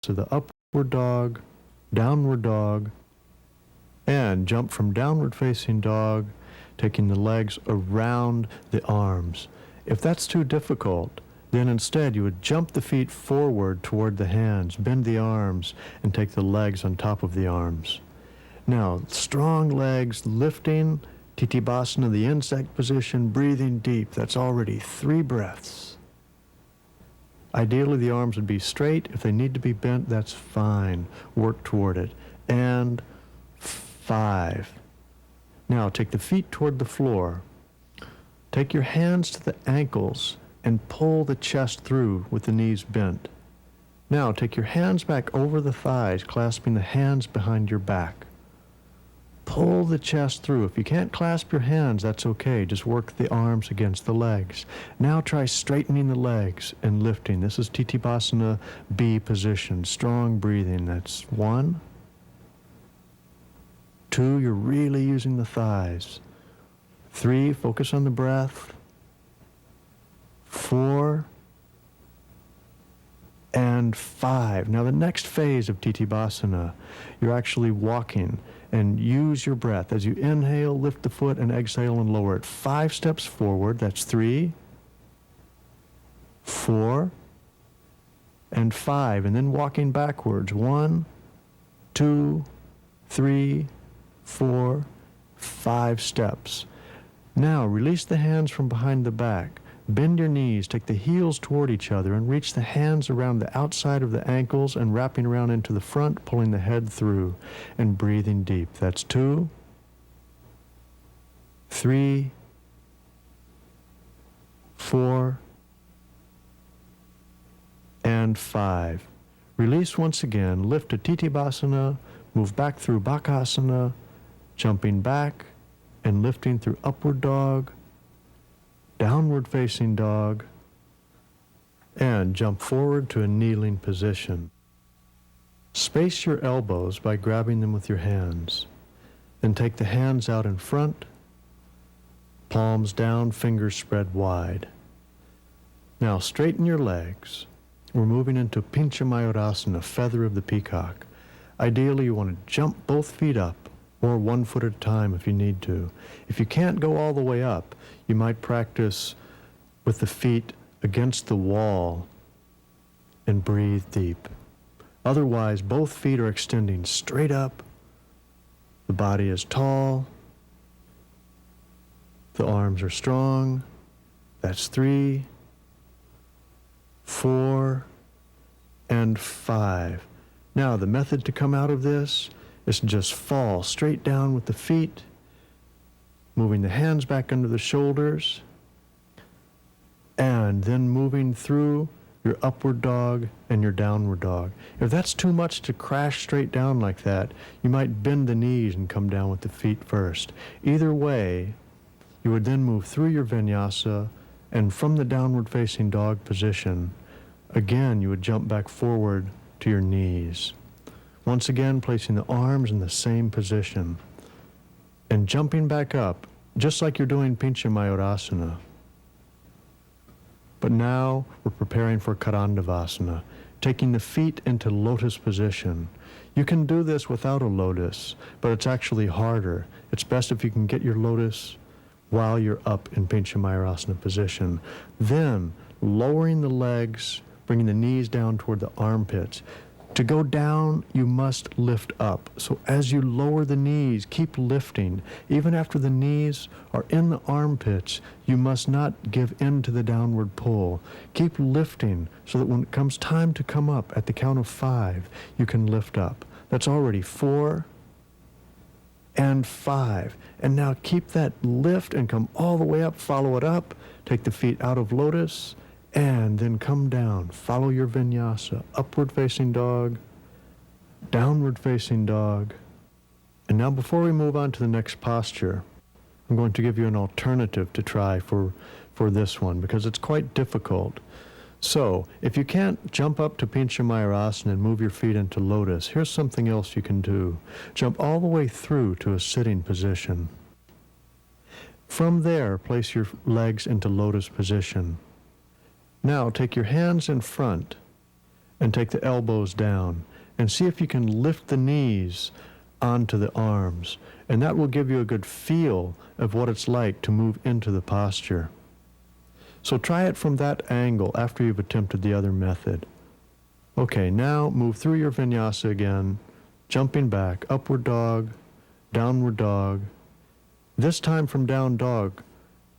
to the upward dog, downward dog, and jump from downward facing dog, taking the legs around the arms. If that's too difficult, then instead you would jump the feet forward toward the hands, bend the arms, and take the legs on top of the arms. Now, strong legs, lifting, Titibhasana, the insect position, breathing deep. That's already 3 breaths. Ideally, the arms would be straight. If they need to be bent, that's fine. Work toward it. And 5. Now, take the feet toward the floor. Take your hands to the ankles and pull the chest through with the knees bent. Now, take your hands back over the thighs, clasping the hands behind your back. Pull the chest through. If you can't clasp your hands, that's okay. Just work the arms against the legs. Now try straightening the legs and lifting. This is Titibhasana B position. Strong breathing. That's 1. 2, you're really using the thighs. 3, focus on the breath. 4, and 5. Now the next phase of Titibhasana, you're actually walking, and use your breath. As you inhale, lift the foot, and exhale and lower it. 5 steps forward, that's 3, 4, and 5. And then walking backwards, 1, 2, 3, 4, 5 steps. Now release the hands from behind the back. Bend your knees, take the heels toward each other, and reach the hands around the outside of the ankles and wrapping around into the front, pulling the head through and breathing deep. That's 2, 3, 4, and 5. Release once again, lift to Titibhasana, move back through Bakasana, jumping back and lifting through upward dog, downward facing dog, and jump forward to a kneeling position. Space your elbows by grabbing them with your hands. Then take the hands out in front, palms down, fingers spread wide. Now straighten your legs. We're moving into Pincha Mayurasana, feather of the peacock. Ideally, you want to jump both feet up, or 1 foot at a time if you need to. If you can't go all the way up, you might practice with the feet against the wall and breathe deep. Otherwise, both feet are extending straight up. The body is tall. The arms are strong. That's 3, 4, and 5. Now, the method to come out of this is to just fall straight down with the feet, moving the hands back under the shoulders, and then moving through your upward dog and your downward dog. If that's too much to crash straight down like that, you might bend the knees and come down with the feet first. Either way, you would then move through your vinyasa, and from the downward facing dog position, again, you would jump back forward to your knees. Once again, placing the arms in the same position and jumping back up, just like you're doing Pincha Mayurasana. But now we're preparing for Karandavasana, taking the feet into lotus position. You can do this without a lotus, but it's actually harder. It's best if you can get your lotus while you're up in Pincha Mayurasana position. Then, lowering the legs, bringing the knees down toward the armpits. To go down, you must lift up. So as you lower the knees, keep lifting. Even after the knees are in the armpits, you must not give in to the downward pull. Keep lifting so that when it comes time to come up at the count of 5, you can lift up. That's already 4 and 5. And now keep that lift and come all the way up, follow it up, take the feet out of lotus, and then come down. Follow your vinyasa. Upward facing dog, downward facing dog. And now before we move on to the next posture, I'm going to give you an alternative to try for this one because it's quite difficult. So if you can't jump up to Pincha Mayurasana and move your feet into lotus, here's something else you can do. Jump all the way through to a sitting position. From there, place your legs into lotus position. Now take your hands in front and take the elbows down. And see if you can lift the knees onto the arms. And that will give you a good feel of what it's like to move into the posture. So try it from that angle after you've attempted the other method. Okay, now move through your vinyasa again, jumping back, upward dog, downward dog. This time from down dog,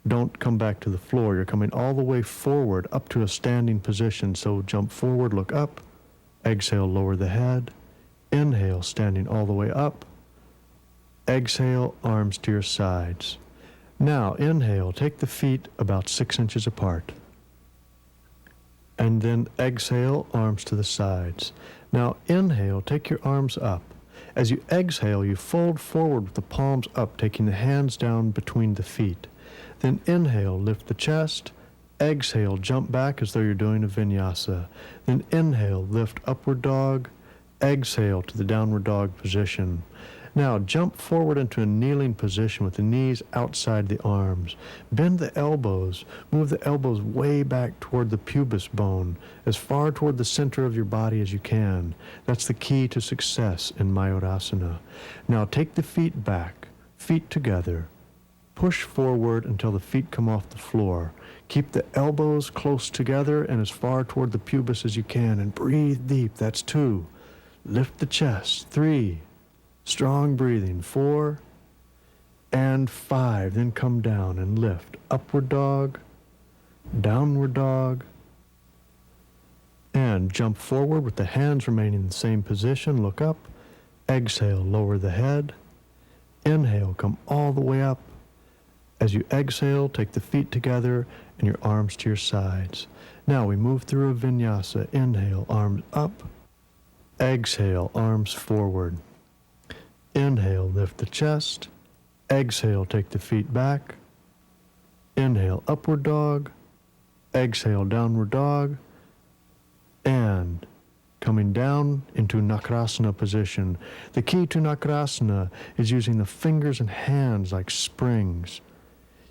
don't come back to the floor. You're coming all the way forward up to a standing position. So jump forward, look up, exhale, lower the head, inhale, standing all the way up, exhale, arms to your sides. Now, inhale, take the feet about 6 inches apart. And then exhale, arms to the sides. Now, inhale, take your arms up. As you exhale, you fold forward with the palms up, taking the hands down between the feet. Then inhale, lift the chest. Exhale, jump back as though you're doing a vinyasa. Then inhale, lift upward dog. Exhale to the downward dog position. Now jump forward into a kneeling position with the knees outside the arms. Bend the elbows. Move the elbows way back toward the pubis bone, as far toward the center of your body as you can. That's the key to success in Mayurasana. Now take the feet back, feet together. Push forward until the feet come off the floor. Keep the elbows close together and as far toward the pubis as you can, and breathe deep. That's 2. Lift the chest. 3. Strong breathing. 4 and 5. Then come down and lift. Upward dog, downward dog, and jump forward with the hands remaining in the same position. Look up. Exhale, lower the head. Inhale, come all the way up. As you exhale, take the feet together and your arms to your sides. Now we move through a vinyasa. Inhale, arms up. Exhale, arms forward. Inhale, lift the chest. Exhale, take the feet back. Inhale, upward dog. Exhale, downward dog. And coming down into Nakrasana position. The key to Nakrasana is using the fingers and hands like springs.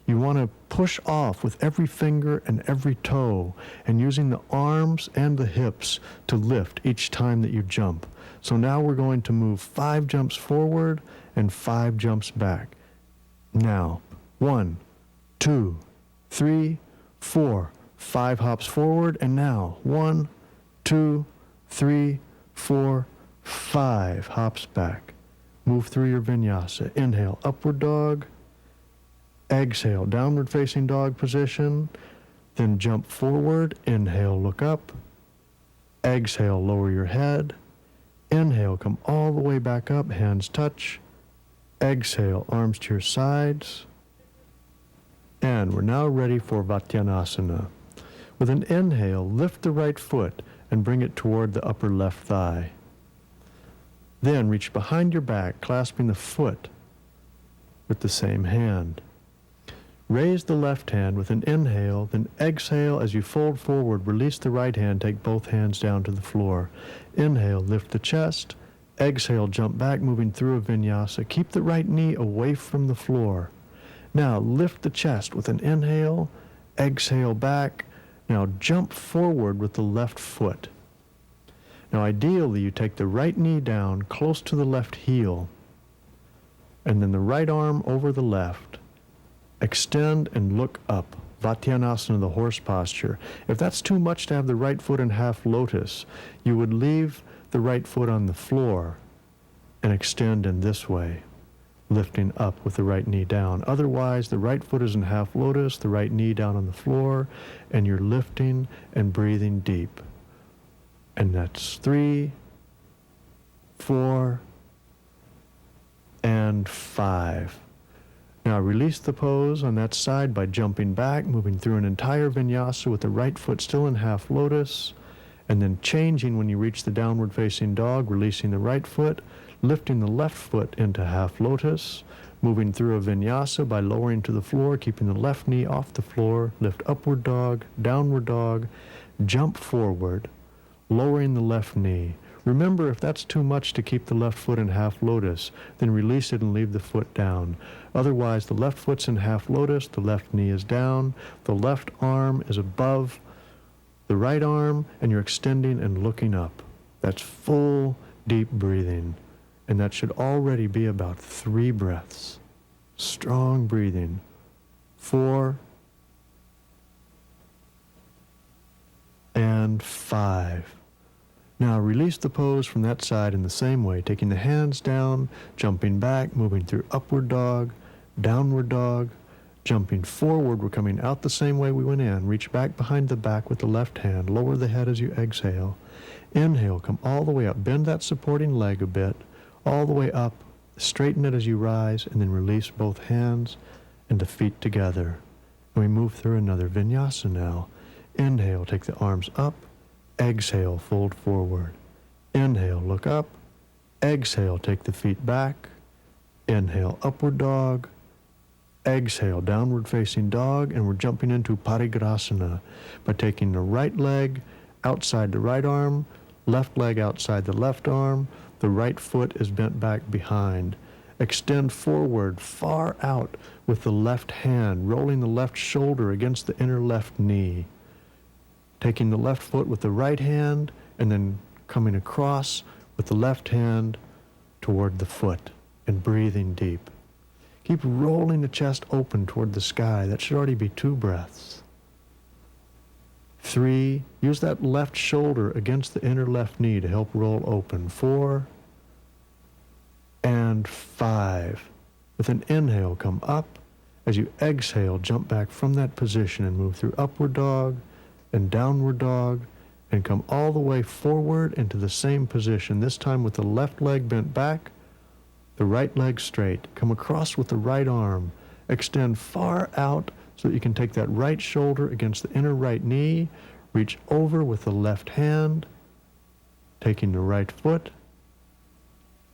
You want to push off with every finger and every toe, and using the arms and the hips to lift each time that you jump. So now we're going to move 5 jumps forward and 5 jumps back. Now, 1, 2, 3, 4, 5 hops forward, and now 1, 2, 3, 4, 5 hops back. Move through your vinyasa. Inhale, upward dog. Exhale, downward facing dog position. Then jump forward. Inhale, look up. Exhale, lower your head. Inhale, come all the way back up, hands touch. Exhale, arms to your sides. And we're now ready for Vatyanasana. With an inhale, lift the right foot and bring it toward the upper left thigh. Then reach behind your back, clasping the foot with the same hand. Raise the left hand with an inhale, then exhale as you fold forward. Release the right hand, take both hands down to the floor. Inhale, lift the chest. Exhale, jump back, moving through a vinyasa. Keep the right knee away from the floor. Now lift the chest with an inhale, exhale back. Now jump forward with the left foot. Now ideally you take the right knee down close to the left heel, and then the right arm over the left. Extend and look up. Vatyanasana, the horse posture. If that's too much to have the right foot in half lotus, you would leave the right foot on the floor and extend in this way, lifting up with the right knee down. Otherwise, the right foot is in half lotus, the right knee down on the floor, and you're lifting and breathing deep. And that's 3, 4, and 5. Now release the pose on that side by jumping back, moving through an entire vinyasa with the right foot still in half lotus, and then changing when you reach the downward facing dog, releasing the right foot, lifting the left foot into half lotus, moving through a vinyasa by lowering to the floor, keeping the left knee off the floor, lift upward dog, downward dog, jump forward, lowering the left knee. Remember, if that's too much to keep the left foot in half lotus, then release it and leave the foot down. Otherwise, the left foot's in half lotus, the left knee is down, the left arm is above the right arm, and you're extending and looking up. That's full, deep breathing. And that should already be about 3 breaths. Strong breathing. 4 and 5. Now release the pose from that side in the same way, taking the hands down, jumping back, moving through upward dog, downward dog, jumping forward. We're coming out the same way we went in. Reach back behind the back with the left hand. Lower the head as you exhale. Inhale, come all the way up. Bend that supporting leg a bit, all the way up. Straighten it as you rise, and then release both hands and the feet together. And we move through another vinyasa now. Inhale, take the arms up. Exhale, fold forward. Inhale, look up. Exhale, take the feet back. Inhale, upward dog. Exhale, downward facing dog, and we're jumping into Parigrasana by taking the right leg outside the right arm, left leg outside the left arm, the right foot is bent back behind. Extend forward, far out with the left hand, rolling the left shoulder against the inner left knee. Taking the left foot with the right hand, and then coming across with the left hand toward the foot, and breathing deep. Keep rolling the chest open toward the sky. That should already be 2 breaths. 3, use that left shoulder against the inner left knee to help roll open. 4 and 5. With an inhale, come up. As you exhale, jump back from that position and move through upward dog and downward dog, and come all the way forward into the same position, this time with the left leg bent back, the right leg straight. Come across with the right arm. Extend far out so that you can take that right shoulder against the inner right knee. Reach over with the left hand, taking the right foot,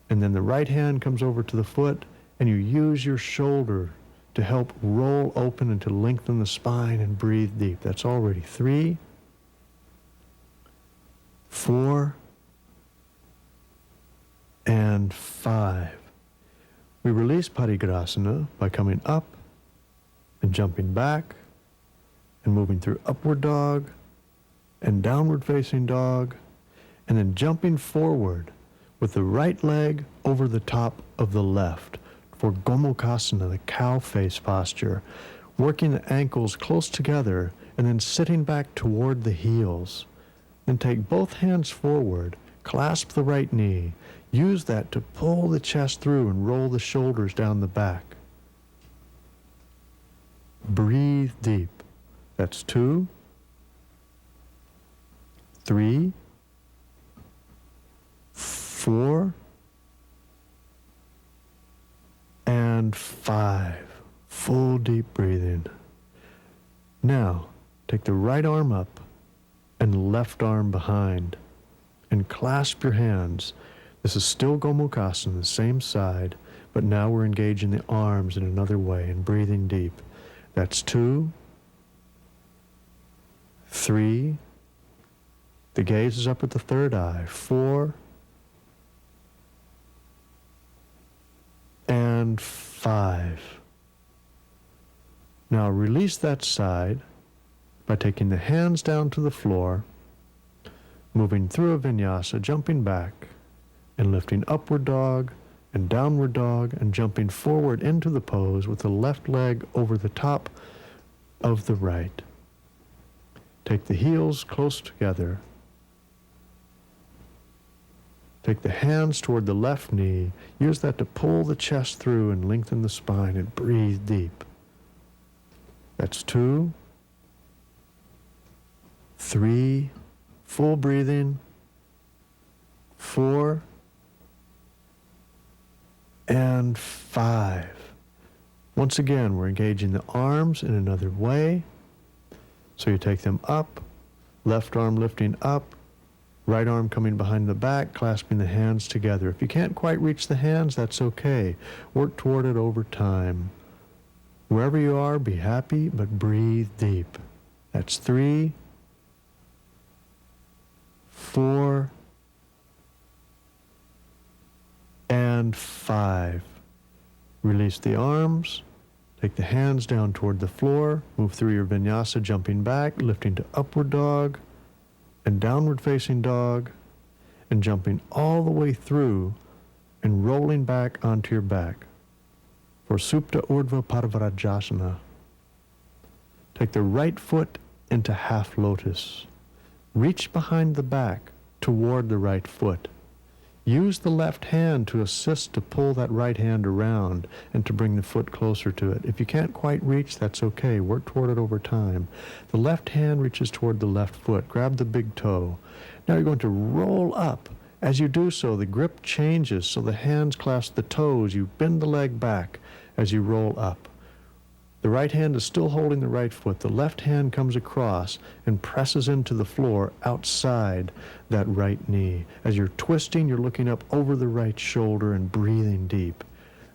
and then the right hand comes over to the foot, and you use your shoulder to help roll open and to lengthen the spine and breathe deep. That's already 3, 4, and 5. We release Parigrasana by coming up and jumping back and moving through upward dog and downward facing dog, and then jumping forward with the right leg over the top of the left for Gomukhasana, the cow face posture, working the ankles close together and then sitting back toward the heels. Then take both hands forward, clasp the right knee, use that to pull the chest through and roll the shoulders down the back. Breathe deep. That's 2, 3, 4, and 5. Full deep breathing. Now, take the right arm up and left arm behind and clasp your hands. This is still Gomukhasana, the same side, but now we're engaging the arms in another way and breathing deep. That's 2, 3, the gaze is up at the third eye, 4, and 5. Now release that side by taking the hands down to the floor, moving through a vinyasa, jumping back, and lifting upward dog and downward dog, and jumping forward into the pose with the left leg over the top of the right. Take the heels close together. Take the hands toward the left knee. Use that to pull the chest through and lengthen the spine, and breathe deep. That's 2, 3, full breathing, 4, and 5. Once again, we're engaging the arms in another way. So you take them up, left arm lifting up, right arm coming behind the back, clasping the hands together. If you can't quite reach the hands, that's okay. Work toward it over time. Wherever you are, be happy, but breathe deep. That's 3, 4, and 5. Release the arms. Take the hands down toward the floor. Move through your vinyasa, jumping back, lifting to upward dog, and downward facing dog, and jumping all the way through and rolling back onto your back for Supta Urdhva Parivrajasana. Take the right foot into half lotus. Reach behind the back toward the right foot. Use the left hand to assist to pull that right hand around and to bring the foot closer to it. If you can't quite reach, that's okay. Work toward it over time. The left hand reaches toward the left foot. Grab the big toe. Now you're going to roll up. As you do so, the grip changes so the hands clasp the toes. You bend the leg back as you roll up. The right hand is still holding the right foot. The left hand comes across and presses into the floor outside that right knee. As you're twisting, you're looking up over the right shoulder and breathing deep.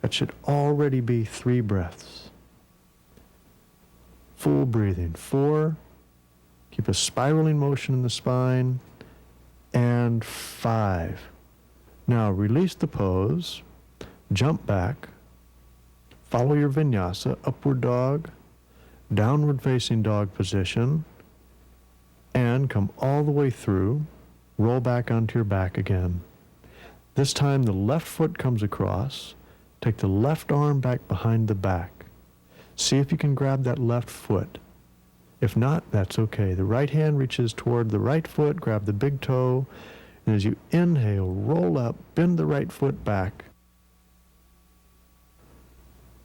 That should already be 3 breaths. Full breathing. 4. Keep a spiraling motion in the spine. And 5. Now release the pose. Jump back. Follow your vinyasa, upward dog, downward facing dog position, and come all the way through, roll back onto your back again. This time the left foot comes across, take the left arm back behind the back. See if you can grab that left foot. If not, that's okay. The right hand reaches toward the right foot, grab the big toe, and as you inhale, roll up, bend the right foot back.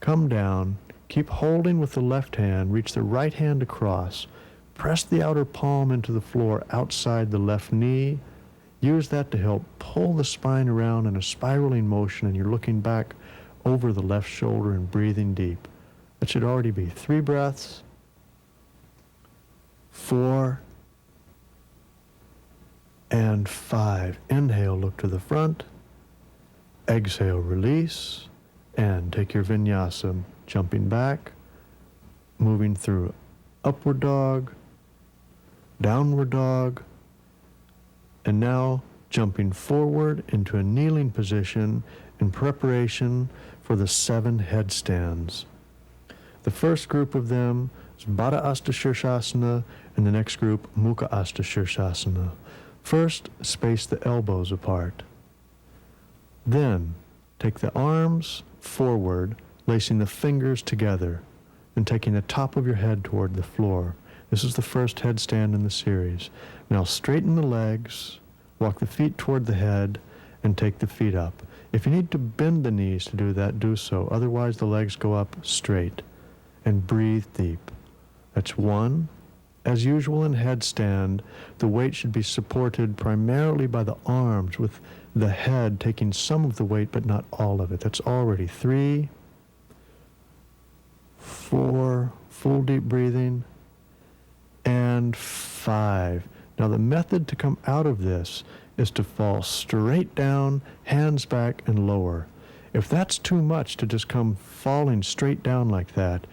Come down, keep holding with the left hand, reach the right hand across, press the outer palm into the floor outside the left knee. Use that to help pull the spine around in a spiraling motion, and you're looking back over the left shoulder and breathing deep. That should already be 3 breaths. 4 and 5. Inhale, look to the front. Exhale, release. And take your vinyasa, jumping back, moving through upward dog, downward dog, and now jumping forward into a kneeling position in preparation for the 7 headstands. The first group of them is Baddha Hasta Shirshasana, and the next group, Mukha Hasta Shirshasana. First, space the elbows apart. Then, take the arms forward, lacing the fingers together, and taking the top of your head toward the floor. This is the first headstand in the series. Now straighten the legs, walk the feet toward the head, and take the feet up. If you need to bend the knees to do that, do so. Otherwise, the legs go up straight. And breathe deep. That's 1. As usual in headstand, the weight should be supported primarily by the arms, with the head taking some of the weight but not all of it. That's already 3, 4, full deep breathing, and 5. Now the method to come out of this is to fall straight down, hands back, and lower. If that's too much to just come falling straight down like that,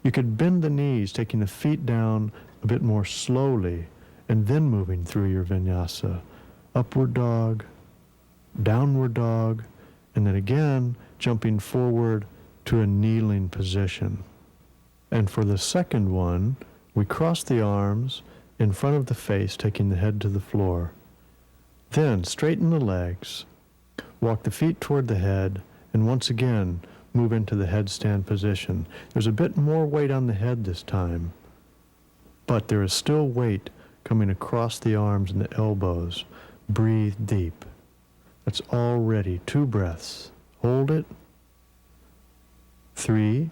you could bend the knees, taking the feet down a bit more slowly, and then moving through your vinyasa. Upward dog, downward dog, and then again jumping forward to a kneeling position. And for the second one, we cross the arms in front of the face, taking the head to the floor. Then straighten the legs, walk the feet toward the head, and once again move into the headstand position. There's a bit more weight on the head this time, but there is still weight coming across the arms and the elbows. Breathe deep. That's already 2 breaths. Hold it. 3,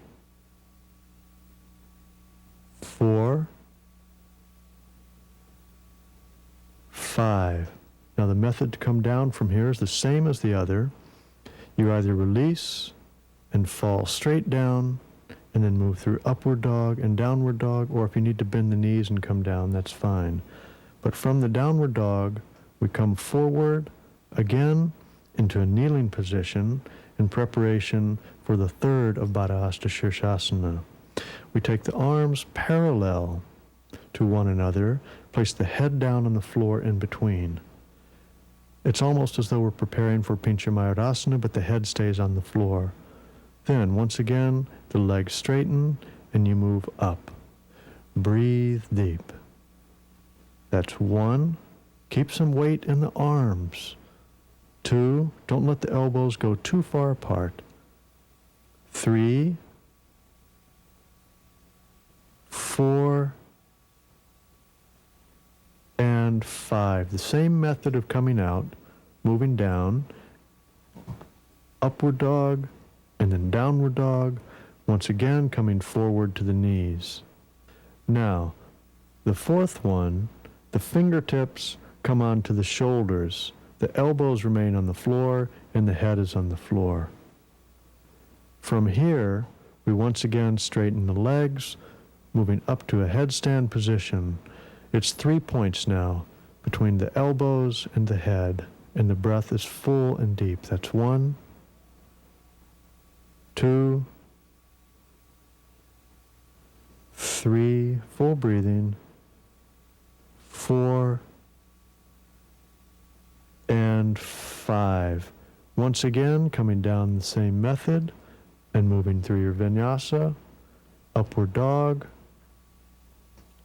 4, 5. Now the method to come down from here is the same as the other. You either release and fall straight down and then move through upward dog and downward dog, or if you need to bend the knees and come down, that's fine. But from the downward dog, we come forward again into a kneeling position in preparation for the third of Baddha Hasta Shirshasana. We take the arms parallel to one another, place the head down on the floor in between. It's almost as though we're preparing for Pincha Mayurasana, but the head stays on the floor. Then, once again, the legs straighten and you move up. Breathe deep. That's 1, Keep some weight in the arms. 2, don't let the elbows go too far apart. 3, 4, and 5. The same method of coming out, moving down, upward dog, and then downward dog, once again coming forward to the knees. Now, the fourth one, the fingertips come onto the shoulders. The elbows remain on the floor, and the head is on the floor. From here, we once again straighten the legs, moving up to a headstand position. It's 3 points now, between the elbows and the head, and the breath is full and deep. That's 1, 2, 3, full breathing, 4, and 5. Once again, coming down the same method and moving through your vinyasa, upward dog,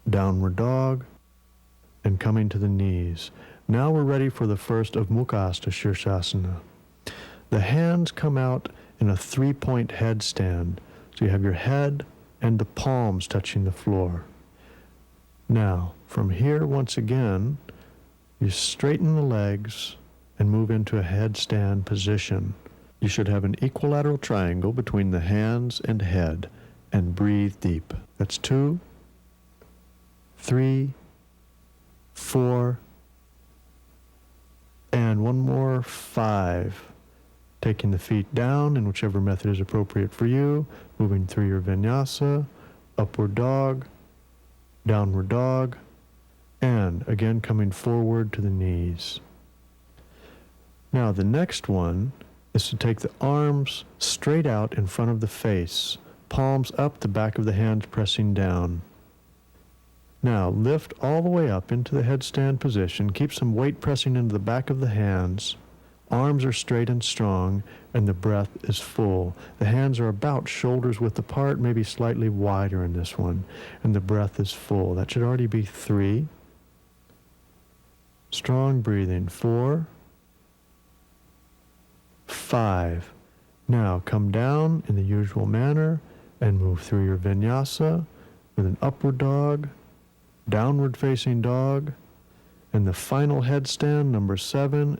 downward dog, and coming to the knees. Now we're ready for the first of Mukhasta Shirshasana. The hands come out in a 3-point headstand. So you have your head and the palms touching the floor. Now, from here, once again, you straighten the legs and move into a headstand position. You should have an equilateral triangle between the hands and head, and breathe deep. That's 2, 3, 4, and one more, 5. Taking the feet down in whichever method is appropriate for you, moving through your vinyasa, upward dog, downward dog, and again coming forward to the knees. Now the next one is to take the arms straight out in front of the face, palms up, the back of the hands pressing down. Now lift all the way up into the headstand position, keep some weight pressing into the back of the hands. Arms are straight and strong, and the breath is full. The hands are about shoulders width apart, maybe slightly wider in this one, and the breath is full. That should already be 3. Strong breathing. 4, 5. Now come down in the usual manner and move through your vinyasa with an upward dog, downward facing dog, and the final headstand, number 7,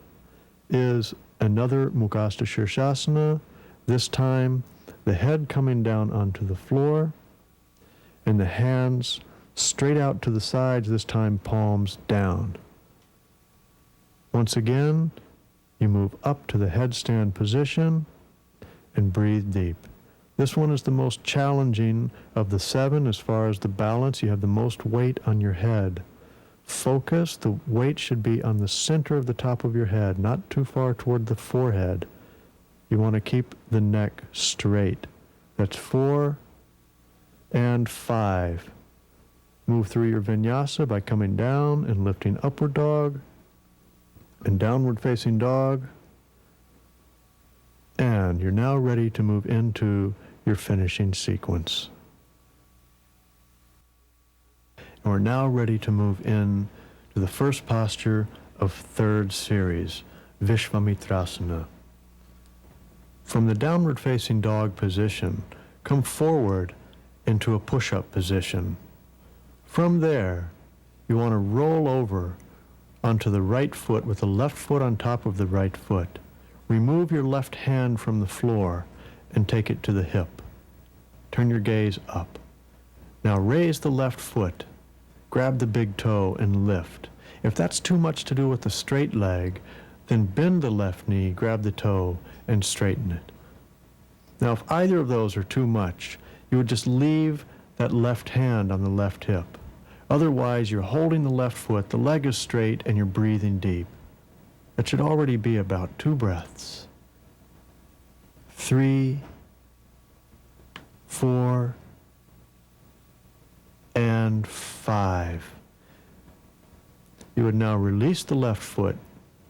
is another Mukhasta Shirshasana. This time, the head coming down onto the floor, and the hands straight out to the sides, this time palms down. Once again, you move up to the headstand position and breathe deep. This one is the most challenging of the 7 as far as the balance. You have the most weight on your head. Focus, the weight should be on the center of the top of your head, not too far toward the forehead. You want to keep the neck straight. That's 4 and 5. Move through your vinyasa by coming down and lifting upward dog and downward facing dog. And you're now ready to move into your finishing sequence. And we're now ready to move in to the first posture of third series, Vishvamitrasana. From the downward facing dog position, come forward into a push-up position. From there, you want to roll over onto the right foot with the left foot on top of the right foot. Remove your left hand from the floor and take it to the hip. Turn your gaze up. Now raise the left foot. Grab the big toe and lift. If that's too much to do with the straight leg, then bend the left knee, grab the toe, and straighten it. Now, if either of those are too much, you would just leave that left hand on the left hip. Otherwise, you're holding the left foot, the leg is straight, and you're breathing deep. That should already be about 2 breaths. 3, 4, and 5. You would now release the left foot,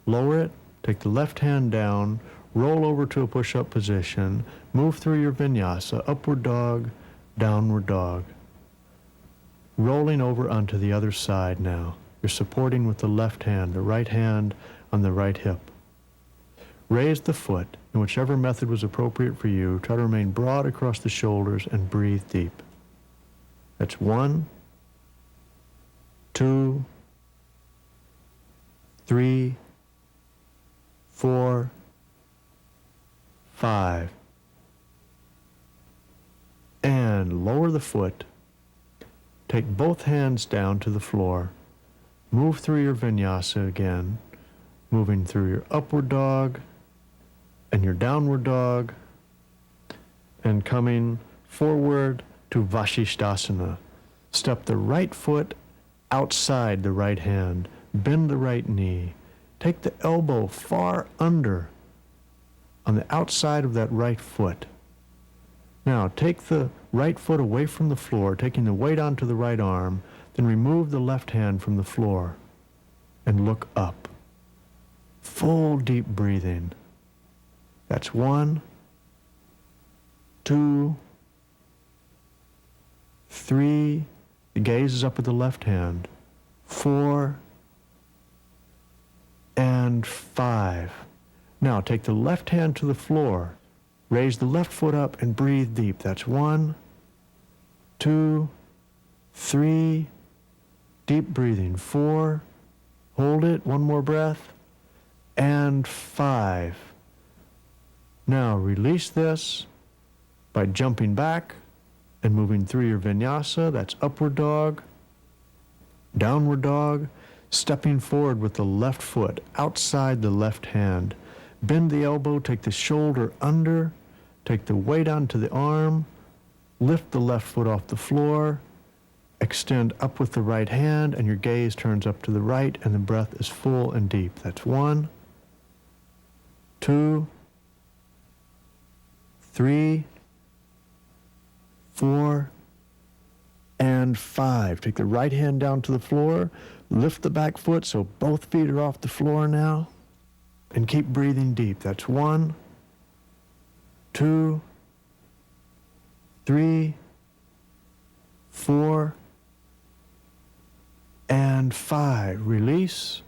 lower it, take the left hand down, roll over to a push-up position, move through your vinyasa, upward dog, downward dog. Rolling over onto the other side now. You're supporting with the left hand, the right hand on the right hip. Raise the foot, in whichever method was appropriate for you. Try to remain broad across the shoulders and breathe deep. That's 1, 2, 3, 4, 5. And lower the foot. Take both hands down to the floor. Move through your vinyasa again, moving through your upward dog and your downward dog, and coming forward to Vashisthasana. Step the right foot outside the right hand. Bend the right knee. Take the elbow far under on the outside of that right foot. Now, take the right foot away from the floor, taking the weight onto the right arm, then remove the left hand from the floor and look up. Full deep breathing. That's 1, 2, 3. The gaze is up at the left hand. 4 and 5. Now take the left hand to the floor. Raise the left foot up and breathe deep. That's 1, 2, 3. Deep breathing. 4. Hold it. One more breath. And 5. Now release this by jumping back and moving through your vinyasa. That's upward dog, downward dog, stepping forward with the left foot outside the left hand. Bend the elbow, take the shoulder under, take the weight onto the arm, lift the left foot off the floor, extend up with the right hand, and your gaze turns up to the right, and the breath is full and deep. That's 1, 2, 3, 4, and 5. Take the right hand down to the floor, lift the back foot so both feet are off the floor now, and keep breathing deep. That's 1, 2, 3, 4, and 5. Release.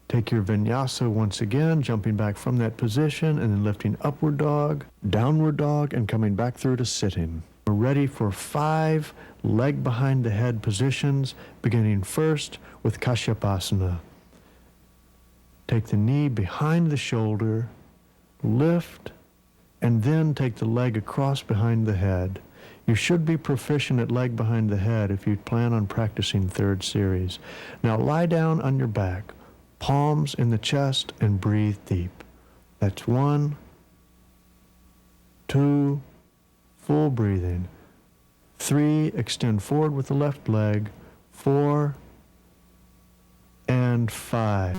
Take your vinyasa once again, jumping back from that position and then lifting upward dog, downward dog, and coming back through to sitting. We're ready for 5 leg behind the head positions, beginning first with Kashyapasana. Take the knee behind the shoulder, lift, and then take the leg across behind the head. You should be proficient at leg behind the head if you plan on practicing third series. Now lie down on your back, palms in the chest, and breathe deep. That's 1, 2, full breathing. 3, extend forward with the left leg. 4 and 5.